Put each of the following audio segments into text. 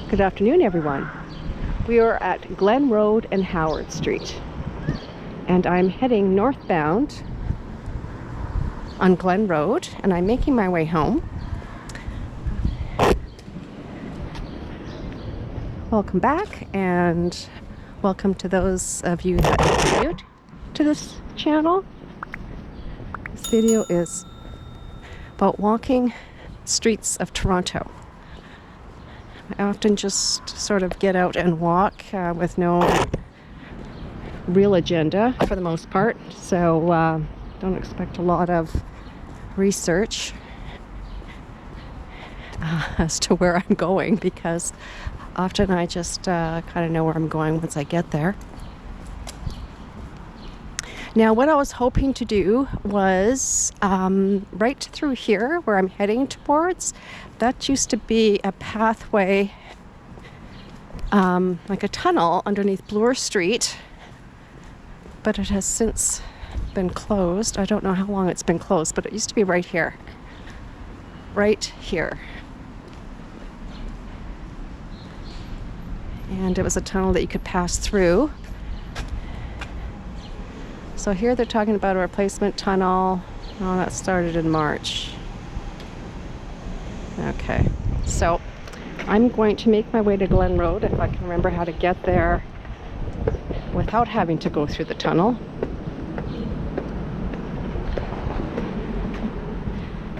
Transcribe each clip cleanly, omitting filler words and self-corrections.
Good afternoon, everyone. We are at Glen Road and Howard Street, and I'm heading northbound on Glen Road, and I'm making my way home. Welcome back, and welcome to those of you that are new to this channel. This video is about walking streets of Toronto. I often just sort of get out and walk with no real agenda for the most part, so don't expect a lot of research as to where I'm going, because often I just kind of know where I'm going once I get there. Now, what I was hoping to do was right through here where I'm heading towards, that used to be a pathway, like a tunnel underneath Bloor Street, but it has since been closed. I don't know how long it's been closed, but it used to be right here. Right here. And it was a tunnel that you could pass through. So here they're talking about a replacement tunnel. Oh, that started in March. Okay, so I'm going to make my way to Glen Road if I can remember how to get there without having to go through the tunnel.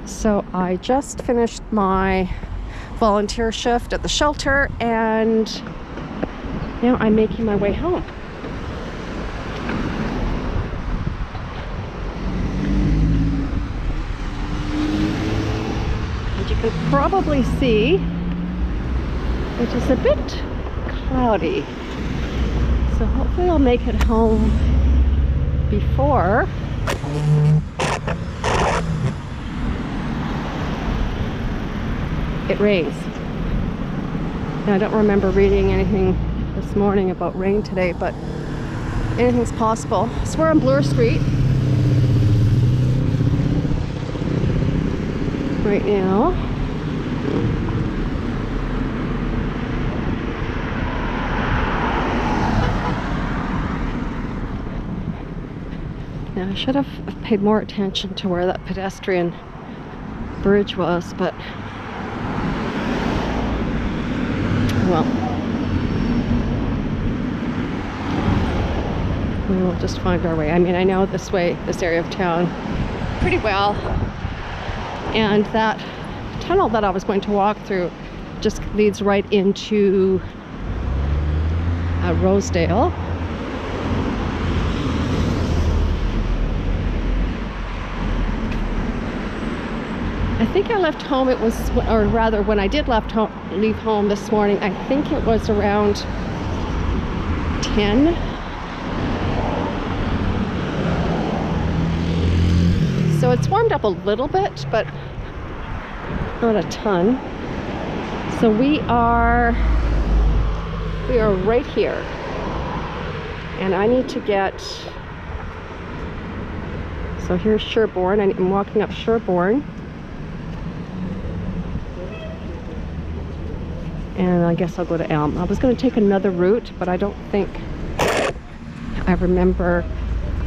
So I just finished my volunteer shift at the shelter, and now I'm making my way home. And you can probably see it is a bit cloudy. So hopefully I'll make it home before it rains. Now, I don't remember reading anything this morning about rain today, but anything's possible. So we're on Bloor Street right now. Now, I should have paid more attention to where that pedestrian bridge was, but well, we will just find our way. I mean, I know this area of town pretty well, and that tunnel that I was going to walk through just leads right into Rosedale. I think I left home, it was, or rather when I did leave home this morning, I think it was around 10. So it's warmed up a little bit, but not a ton. So we are right here. And I need to get, so here's Sherborne. I'm walking up Sherborne. And I guess I'll go to Elm. I was going to take another route, but I don't think I remember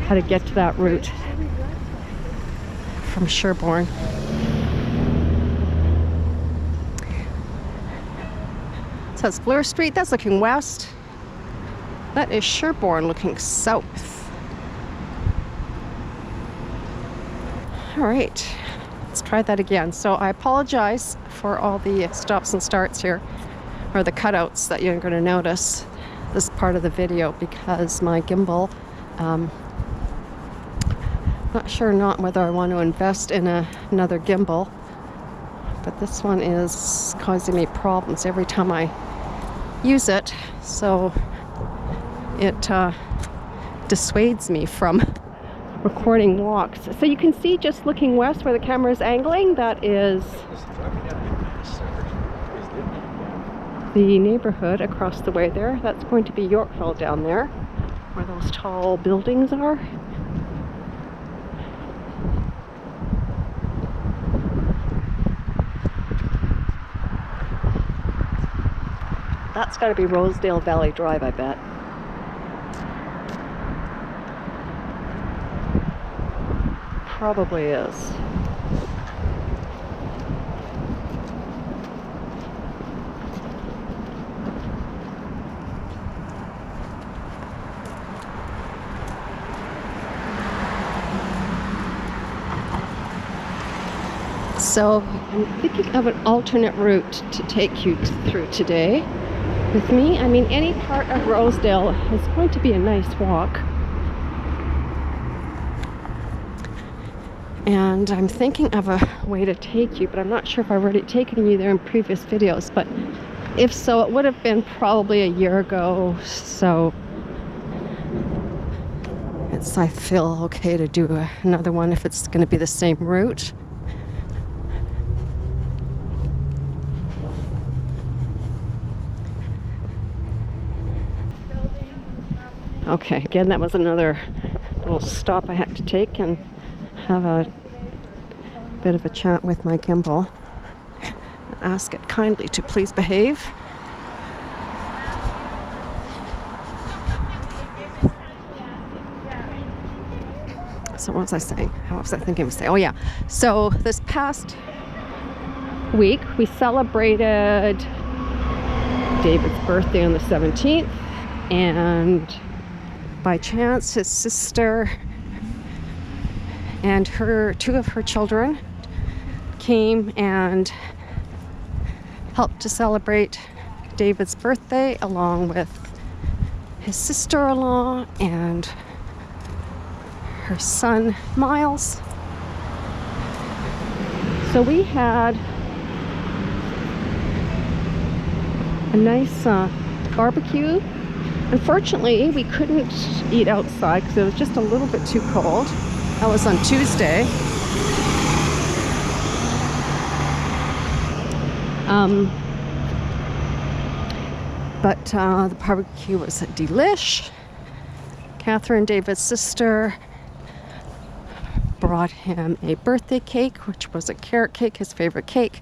how to get to that route from Sherborne. So that's Bloor Street. That's looking west. That is Sherborne looking south. All right, let's try that again. So I apologize for all the stops and starts here, or the cutouts that you're going to notice this part of the video, because my gimbal, not sure whether I want to invest in another gimbal, but this one is causing me problems every time I use it, so it dissuades me from recording walks. So you can see, just looking west where the camera is angling, that is the neighborhood across the way there. That's going to be Yorkville down there, where those tall buildings are. That's got to be Rosedale Valley Drive, I bet. Probably is. So I'm thinking of an alternate route to take you through today with me. I mean, any part of Rosedale is going to be a nice walk. And I'm thinking of a way to take you, but I'm not sure if I've already taken you there in previous videos. But if so, it would have been probably a year ago. So I feel okay to do another one if it's going to be the same route. Okay, again, that was another little stop I had to take and have a bit of a chat with my gimbal. Ask it kindly to please behave. So what was I saying? What was I thinking of saying? Oh yeah, so this past week we celebrated David's birthday on the 17th, and by chance his sister and two of her children came and helped to celebrate David's birthday along with his sister-in-law and her son Miles. So we had a nice barbecue. Unfortunately, we couldn't eat outside because it was just a little bit too cold. That was on Tuesday. But the barbecue was a delish. Catherine, David's sister, brought him a birthday cake, which was a carrot cake, his favorite cake.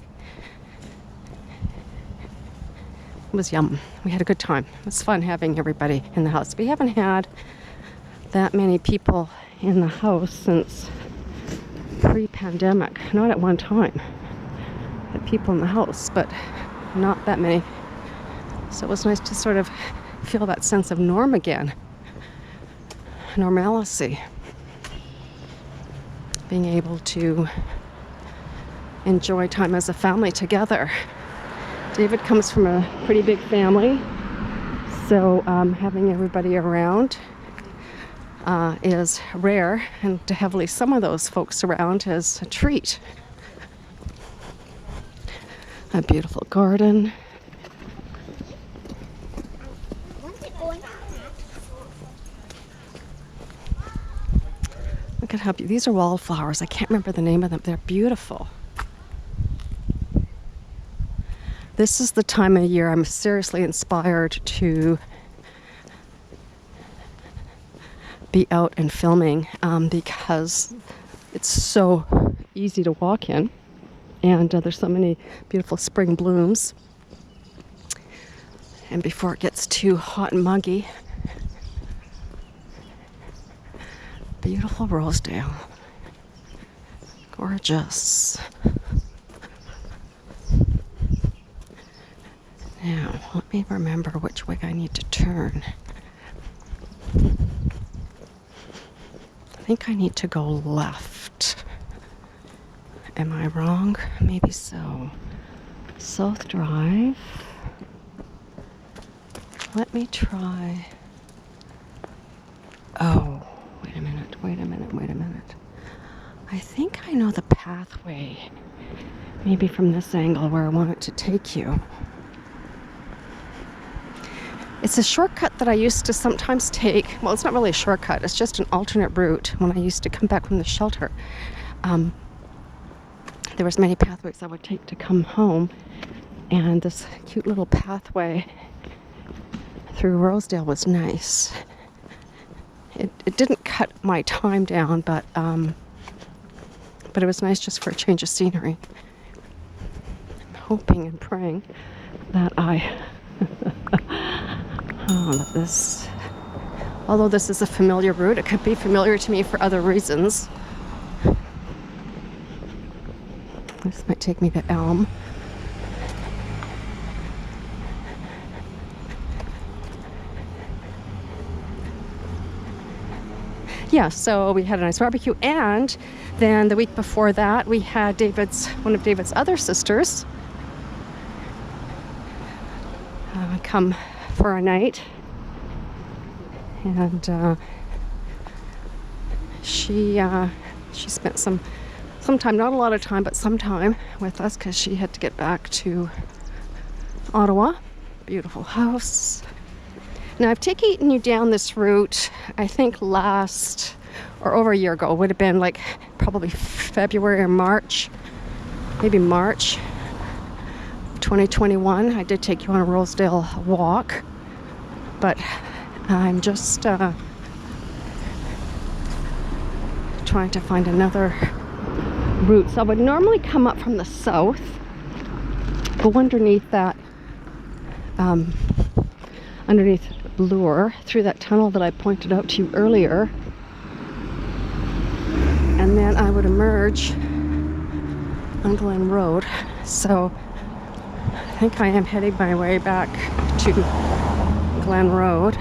It was yum. We had a good time. It was fun having everybody in the house. We haven't had that many people in the house since pre-pandemic. Not at one time. Had people in the house, but not that many. So it was nice to sort of feel that sense of norm again. Normalcy. Being able to enjoy time as a family together. David comes from a pretty big family, so having everybody around is rare, and to have at least some of those folks around is a treat. A beautiful garden. Look at how beautiful. These are wallflowers. I can't remember the name of them. They're beautiful. This is the time of year I'm seriously inspired to be out and filming because it's so easy to walk in, and there's so many beautiful spring blooms. And before it gets too hot and muggy, beautiful Rosedale. Gorgeous. Now, let me remember which way I need to turn. I think I need to go left. Am I wrong? Maybe so. South Drive. Let me try. Oh, wait a minute. I think I know the pathway. Maybe from this angle where I want it to take you. It's a shortcut that I used to sometimes take. Well, it's not really a shortcut. It's just an alternate route when I used to come back from the shelter. There was many pathways I would take to come home. And this cute little pathway through Rosedale was nice. It didn't cut my time down, but it was nice just for a change of scenery. I'm hoping and praying that I Oh, this, although this is a familiar route, it could be familiar to me for other reasons. This might take me to Elm. Yeah, so we had a nice barbecue, and then the week before that we had one of David's other sisters come for a night, and she spent some time, not a lot of time, but some time with us because she had to get back to Ottawa. Beautiful house. Now, I've taken you down this route, I think last, or over a year ago. It would have been like probably February or March, maybe March 2021. I did take you on a Rosedale walk, but I'm just trying to find another route. So I would normally come up from the south, go underneath that, underneath Lure, through that tunnel that I pointed out to you earlier, and then I would emerge on Glen Road. So I think I am heading my way back to Glen Road.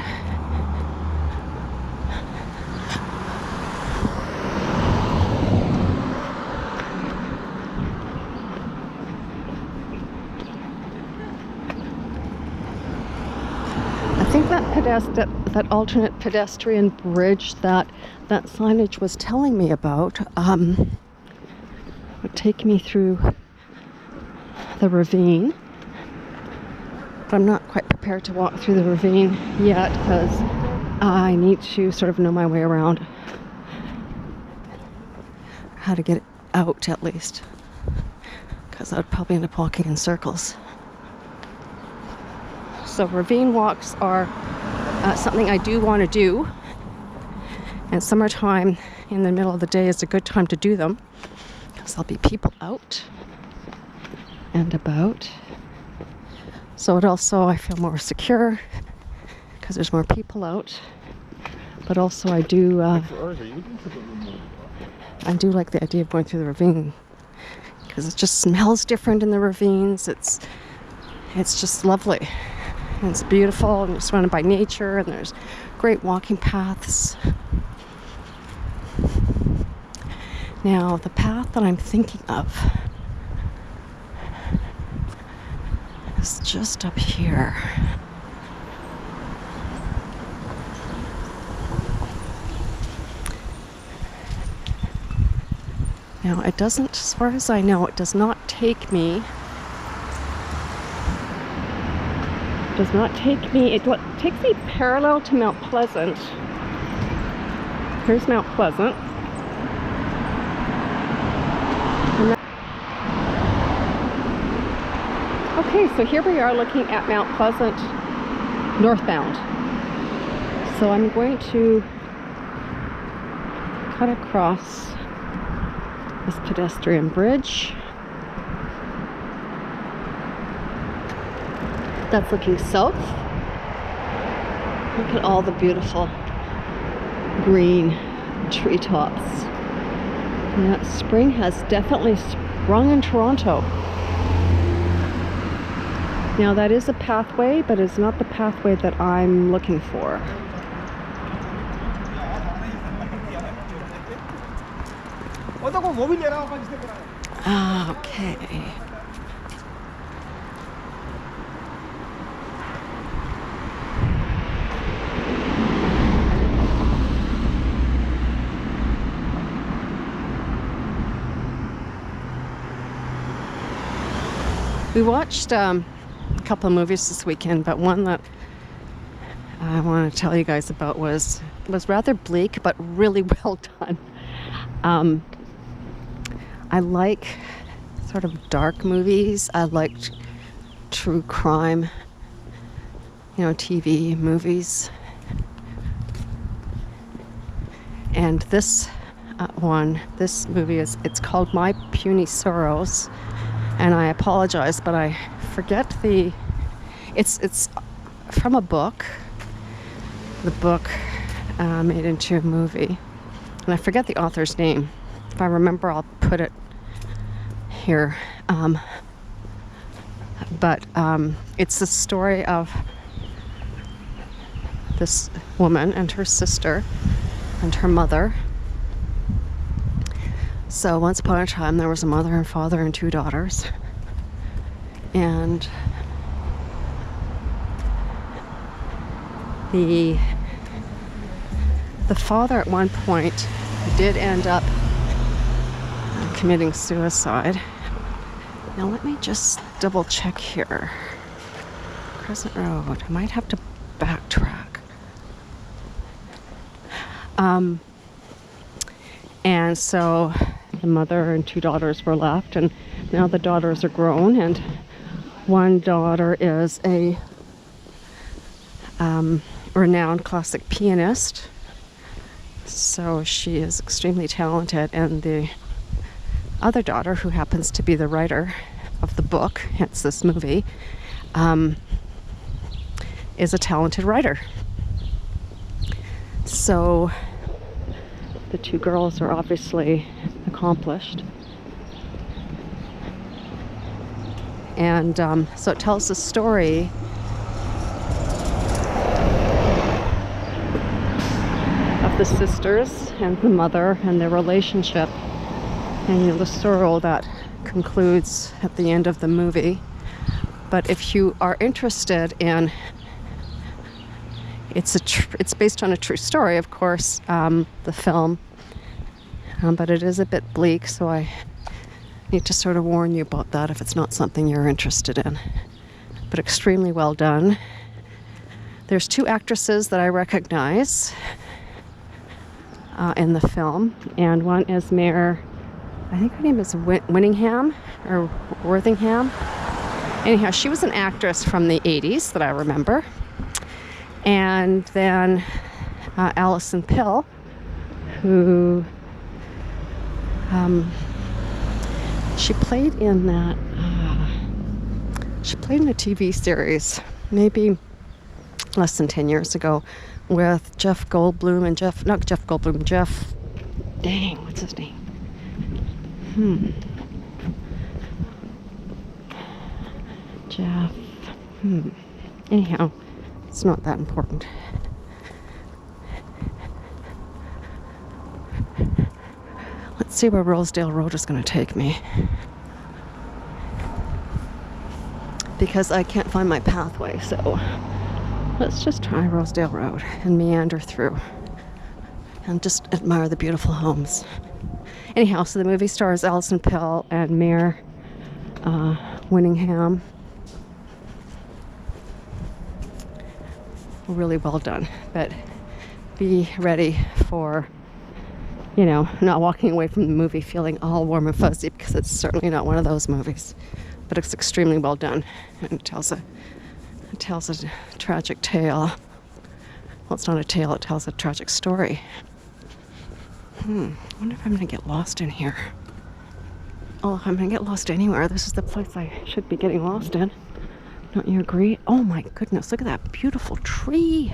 I think that alternate pedestrian bridge that signage was telling me about would take me through the ravine. But I'm not quite prepared to walk through the ravine yet because I need to sort of know my way around, how to get out at least, because I'd probably end up walking in circles. So ravine walks are something I do want to do, and summertime in the middle of the day is a good time to do them because there'll be people out and about. So it also, I feel more secure because there's more people out, but also I do like the idea of going through the ravine because it just smells different in the ravines. It's just lovely. And it's beautiful, and you're surrounded by nature, and there's great walking paths. Now, the path that I'm thinking of is just up here. Now, it doesn't, as far as I know, it does not take me. It takes me parallel to Mount Pleasant. Here's Mount Pleasant. Okay, so here we are looking at Mount Pleasant northbound. So I'm going to cut across this pedestrian bridge. That's looking south. Look at all the beautiful green treetops. Yeah, spring has definitely sprung in Toronto. Now that is a pathway, but it's not the pathway that I'm looking for. Okay. We watched a couple of movies this weekend, but one that I want to tell you guys about was rather bleak, but really well done. I like sort of dark movies. I liked true crime, TV movies. And this movie it's called My Puny Sorrows. And I apologize, but I forget it's from a book, the book made into a movie. And I forget the author's name. If I remember, I'll put it here. But it's the story of this woman and her sister and her mother. So once upon a time, there was a mother and father and 2 daughters. And the father at one point did end up committing suicide. Now let me just double check here. Crescent Road. I might have to backtrack. And so the mother and 2 daughters were left, and now the daughters are grown, and one daughter is a renowned classic pianist. So she is extremely talented, and the other daughter, who happens to be the writer of the book, hence this movie, is a talented writer. So the 2 girls are obviously accomplished. And so it tells the story of the sisters and the mother and their relationship, and the sorrow that concludes at the end of the movie. But if you are interested in, it's based on a true story, of course, the film, but it is a bit bleak, so I need to sort of warn you about that if it's not something you're interested in. But extremely well done. There's 2 actresses that I recognize in the film, and one is Mayor, I think her name is Winningham or Worthingham. Anyhow, she was an actress from the 80s that I remember. And then Alison Pill, who she played in that. She played in a TV series, maybe less than 10 years ago, with Jeff Goldblum and Jeff. Dang, what's his name? Jeff. Anyhow, it's not that important. Let's see where Rosedale Road is going to take me. Because I can't find my pathway, so let's just try Rosedale Road and meander through and just admire the beautiful homes. Anyhow, so the movie stars Alison Pill and Mayor Winningham. Really well done, but be ready for, not walking away from the movie feeling all warm and fuzzy, because it's certainly not one of those movies. But it's extremely well done, and it tells a tragic tale. Well, it's not a tale, it tells a tragic story. I wonder if I'm going to get lost in here. Oh, if I'm going to get lost anywhere, this is the place I should be getting lost in. Don't you agree? Oh my goodness, look at that beautiful tree.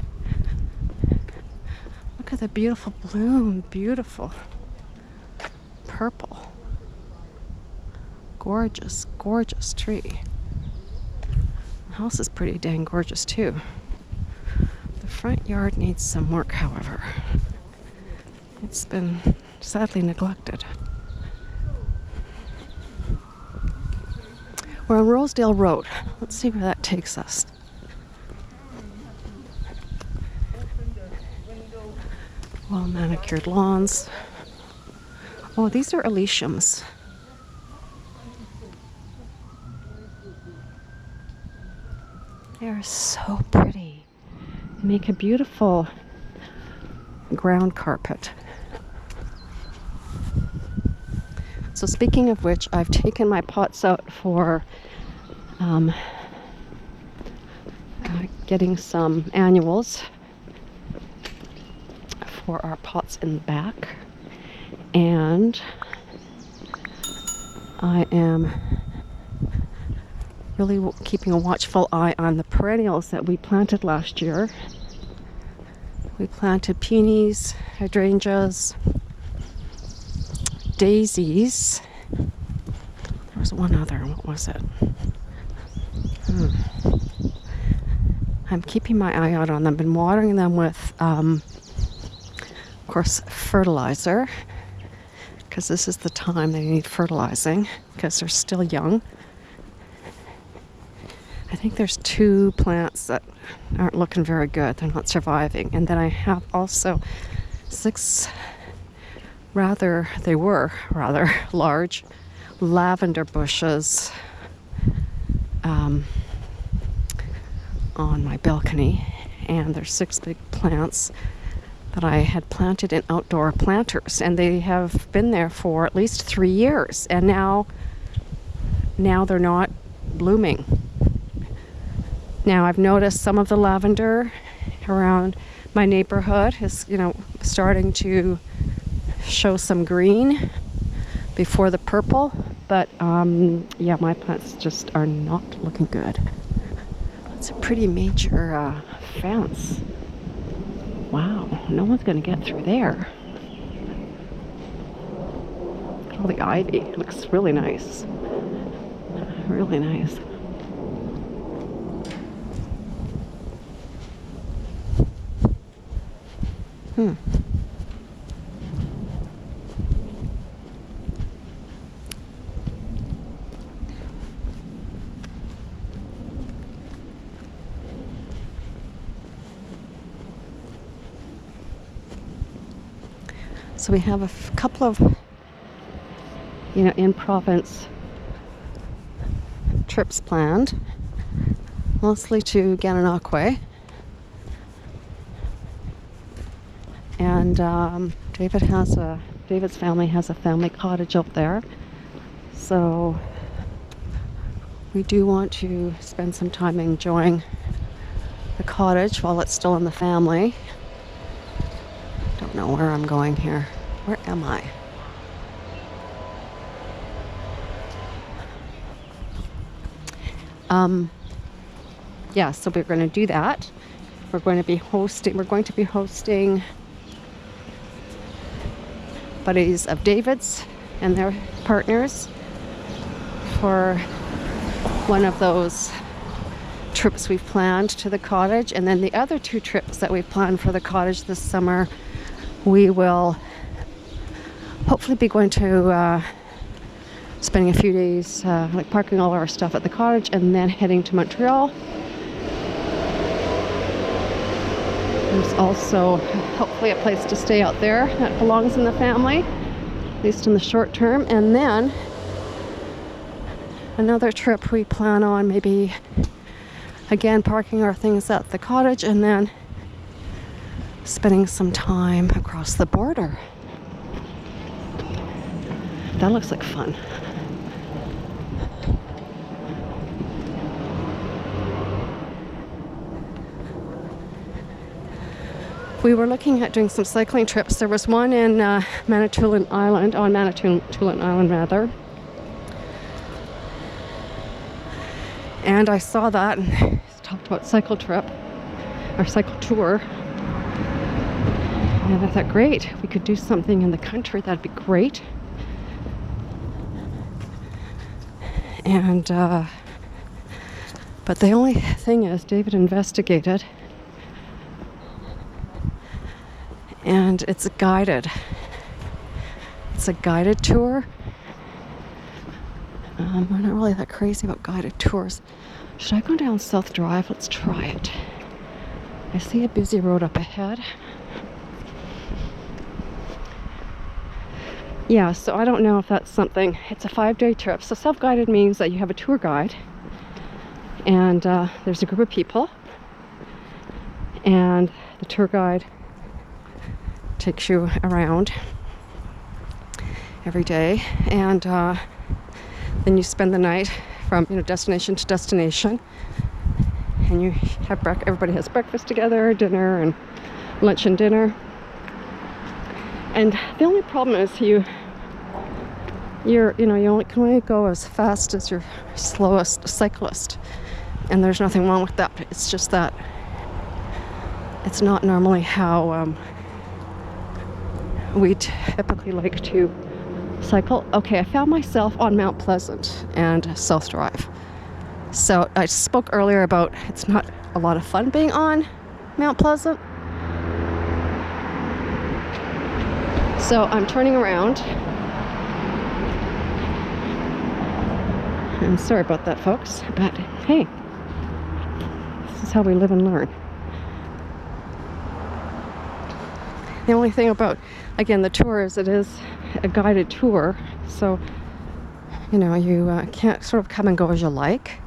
Look at the beautiful bloom, beautiful purple. Gorgeous, gorgeous tree. The house is pretty dang gorgeous too. The front yard needs some work, however. It's been sadly neglected. We're on Rosedale Road. Let's see where that takes us. Well manicured lawns. Oh, these are Elysiums. They are so pretty. They make a beautiful ground carpet. So speaking of which, I've taken my pots out for getting some annuals for our pots in the back. And I am really keeping a watchful eye on the perennials that we planted last year. We planted peonies, hydrangeas, daisies. There was one other. What was it? I'm keeping my eye out on them. Been watering them with, of course, fertilizer, because this is the time they need fertilizing because they're still young. I think there's 2 plants that aren't looking very good. They're not surviving. And then I have also 6 rather large lavender bushes on my balcony. And there's 6 big plants that I had planted in outdoor planters. And they have been there for at least 3 years. And now they're not blooming. Now I've noticed some of the lavender around my neighborhood is, starting to show some green before the purple, but yeah, my plants just are not looking good. It's a pretty major fence. Wow, no one's gonna get through there. Look at all the ivy. It looks really nice. Really nice. So we have a couple of, in-province trips planned, mostly to Gananoque. And David's family has a family cottage up there. So we do want to spend some time enjoying the cottage while it's still in the family. Don't know where I'm going here. Where am I? Yeah, so we're going to do that. We're going to be hosting buddies of David's and their partners for one of those trips we've planned to the cottage. And then the other 2 trips that we've planned for the cottage this summer, we will hopefully be going to spending a few days parking all our stuff at the cottage and then heading to Montreal. There's also hopefully a place to stay out there that belongs in the family, at least in the short term. And then another trip we plan on, maybe again parking our things at the cottage and then spending some time across the border. That looks like fun. We were looking at doing some cycling trips. There was one in Manitoulin Island, rather. And I saw that and talked about cycle trip, or cycle tour. And I thought, great, we could do something in the country, that'd be great. And, but the only thing is, David investigated, and it's a guided tour. I'm not really that crazy about guided tours. Should I go down South Drive? Let's try it. I see a busy road up ahead. Yeah, so I don't know if that's something. It's a 5-day trip. So self-guided means that you have a tour guide and there's a group of people and the tour guide takes you around every day, and then you spend the night from destination to destination, and you have everybody has breakfast together, dinner and lunch and dinner. And the only problem is you only can only go as fast as your slowest cyclist, and there's nothing wrong with that. It's just that It's not normally how we typically like to cycle. Okay, I found myself on Mount Pleasant and South Drive. So I spoke earlier about it's not a lot of fun being on Mount Pleasant. So I'm turning around. I'm sorry about that, folks, but hey, this is how we live and learn. The only thing about, again, the tour is it is a guided tour, so you know, you can't sort of come and go as you like.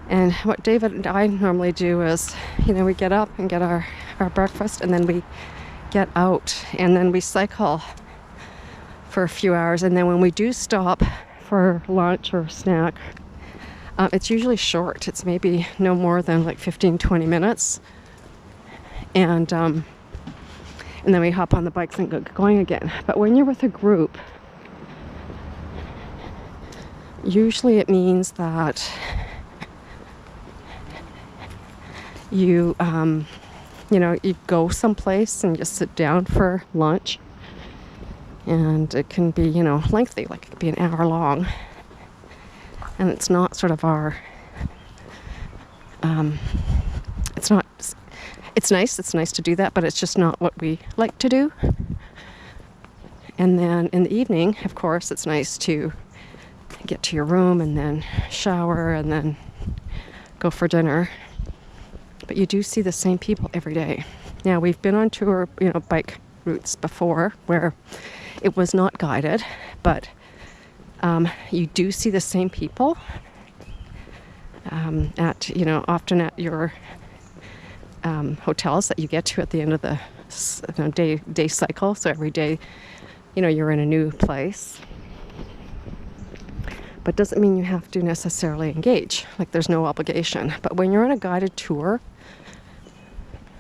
And what David and I normally do is, you know, we get up and get our breakfast, and then we get out, and then we cycle for a few hours, and then when we do stop for lunch or snack, it's usually short. It's maybe no more than like 15-20 minutes, and then we hop on the bikes and get going again. But when you're with a group, usually it means that you know, you go someplace and just sit down for lunch, and it can be, you know, lengthy, like it could be an hour long, and it's not sort of our it's not, it's nice to do that, but it's just not what we like to do. And then in the evening, of course, it's nice to get to your room and then shower and then go for dinner. But you do see the same people every day. Now, we've been on tour, you know, bike routes before where it was not guided, but you do see the same people at, you know, often at your hotels that you get to at the end of the day cycle. So every day, you know, you're in a new place. But doesn't mean you have to necessarily engage. Like, there's no obligation. But when you're on a guided tour,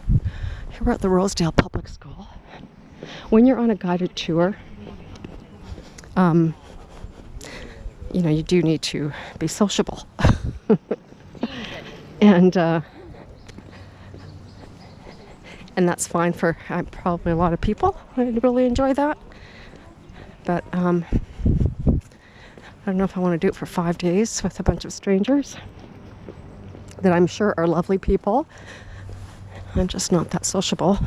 here we're at the Rosedale Public School. When you're on a guided tour, you know, you do need to be sociable. And that's fine for probably a lot of people. I really enjoy that. But I don't know if I want to do it for 5 days with a bunch of strangers that I'm sure are lovely people. I'm just not that sociable.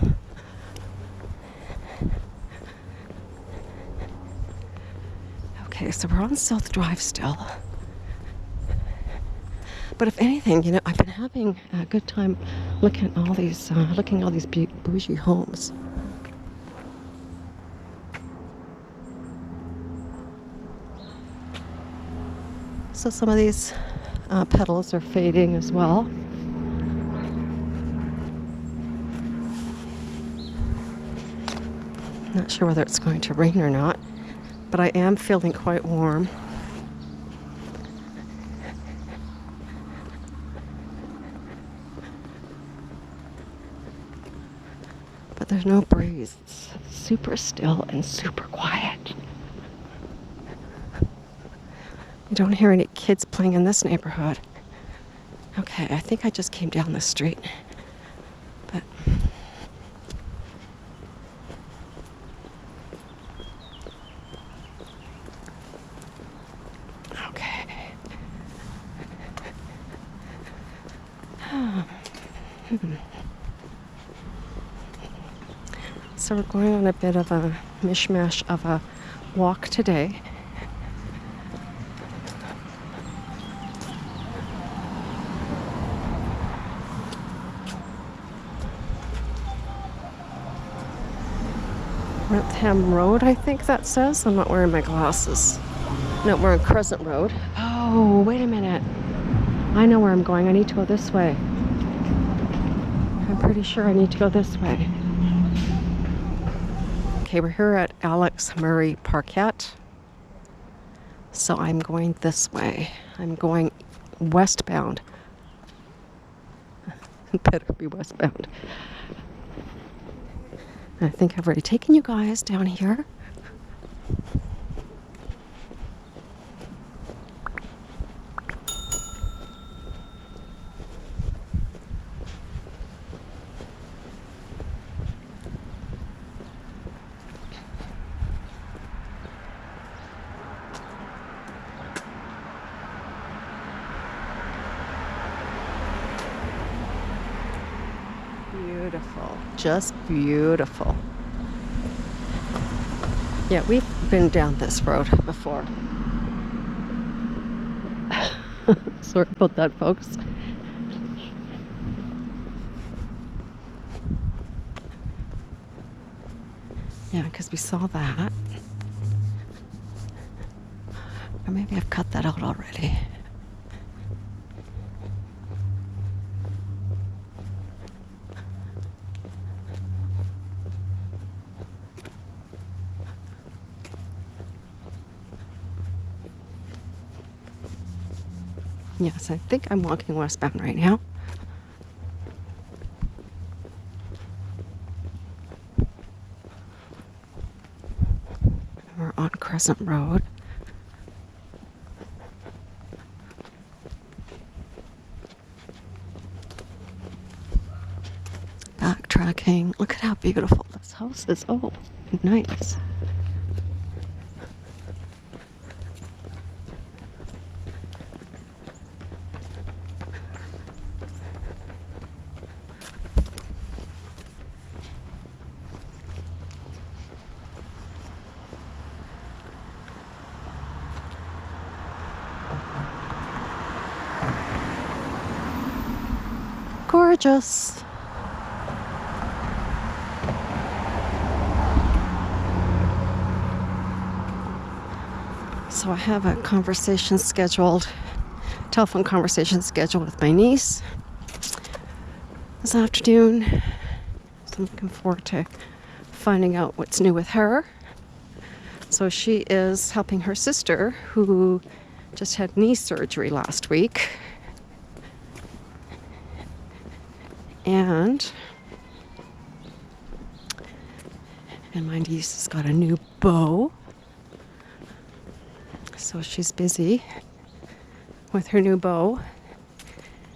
Okay, so we're on South Drive still. But if anything, you know, I've been having a good time looking at all these bougie homes. So some of these petals are fading as well. Not sure whether it's going to rain or not, but I am feeling quite warm. But there's no breeze. It's super still and super quiet. You don't hear any kids playing in this neighborhood. Okay, I think I just came down the street. But okay. So we're going on a bit of a mishmash of a walk today. Crescent Road, I think that says. I'm not wearing my glasses. No, we're on Crescent Road. Oh, wait a minute. I know where I'm going. I need to go this way. I'm pretty sure I need to go this way. Okay, we're here at Alex Murray Parkette. So I'm going this way. I'm going westbound. Better be westbound. I think I've already taken you guys down here. beautiful, just beautiful. Yeah, we've been down this road before. Sorry about that, folks. Yeah, because we saw that. Or maybe I've cut that out already. Yes, I think I'm walking westbound right now. We're on Crescent Road. Backtracking. Look at how beautiful this house is. Oh, nice. Gorgeous. So I have a conversation scheduled, telephone conversation scheduled with my niece this afternoon. So I'm looking forward to finding out what's new with her. So she is helping her sister, who just had knee surgery last week. And my niece has got a new bow. So she's busy with her new bow.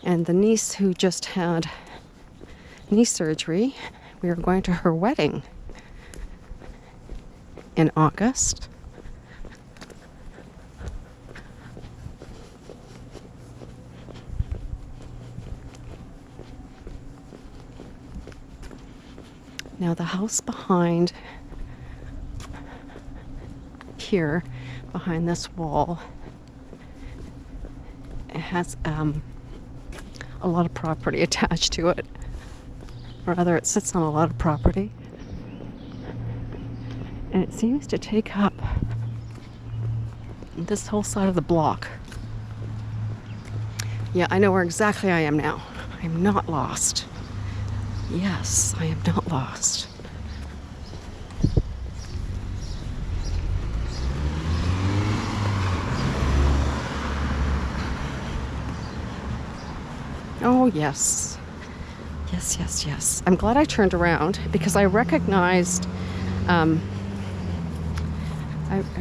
And the niece who just had knee surgery, we are going to her wedding in August. Now the house behind here, behind this wall, it has a lot of property attached to it. Or rather, it sits on a lot of property. And it seems to take up this whole side of the block. Yeah, I know where exactly I am now. I'm not lost. Yes, I am not lost. Oh, yes. Yes, yes, yes. I'm glad I turned around because I recognized I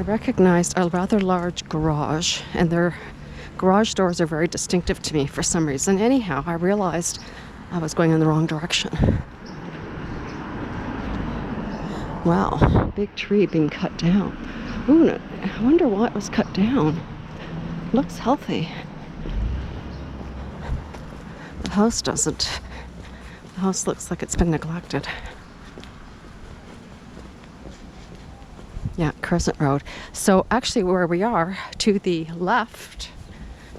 recognized a rather large garage, and their garage doors are very distinctive to me for some reason. Anyhow, I realized I was going in the wrong direction. Wow, big tree being cut down. Ooh, I wonder why it was cut down. Looks healthy. The house doesn't. The house looks like it's been neglected. Yeah, Crescent Road. So actually where we are, to the left,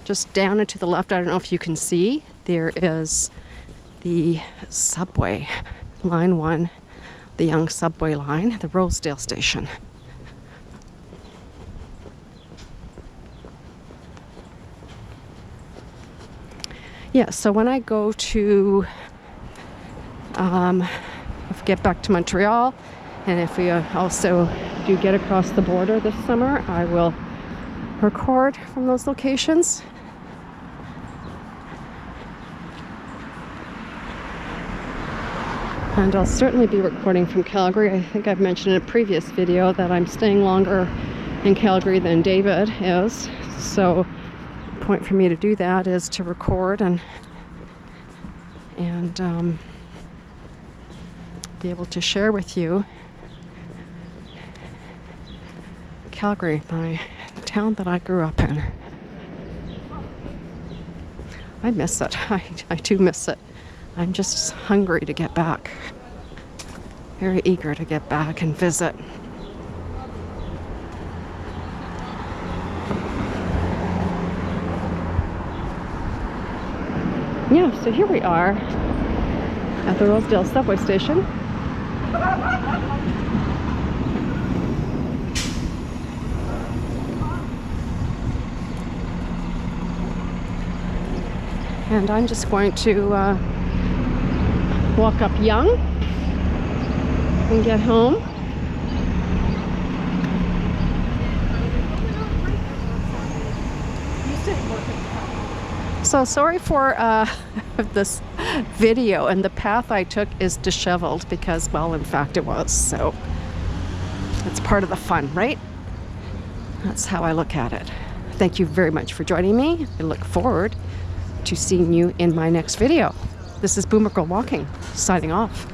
just down and to the left, I don't know if you can see, there is the subway, line 1, the young subway line, the Rosedale station. Yeah, so when I go to get back to Montreal, and if we also do get across the border this summer, I will record from those locations. And I'll certainly be recording from Calgary. I think I've mentioned in a previous video that I'm staying longer in Calgary than David is. So the point for me to do that is to record and be able to share with you Calgary, my town that I grew up in. I miss it. I do miss it. I'm just hungry to get back. Very eager to get back and visit. Yeah, so here we are at the Rosedale subway station. And I'm just going to walk up Young and get home. So sorry for this video, and the path I took is disheveled because, well, in fact it was. So it's part of the fun, right? That's how I look at it. Thank you very much for joining me. I look forward to seeing you in my next video. This is Boomer Girl Walking, signing off.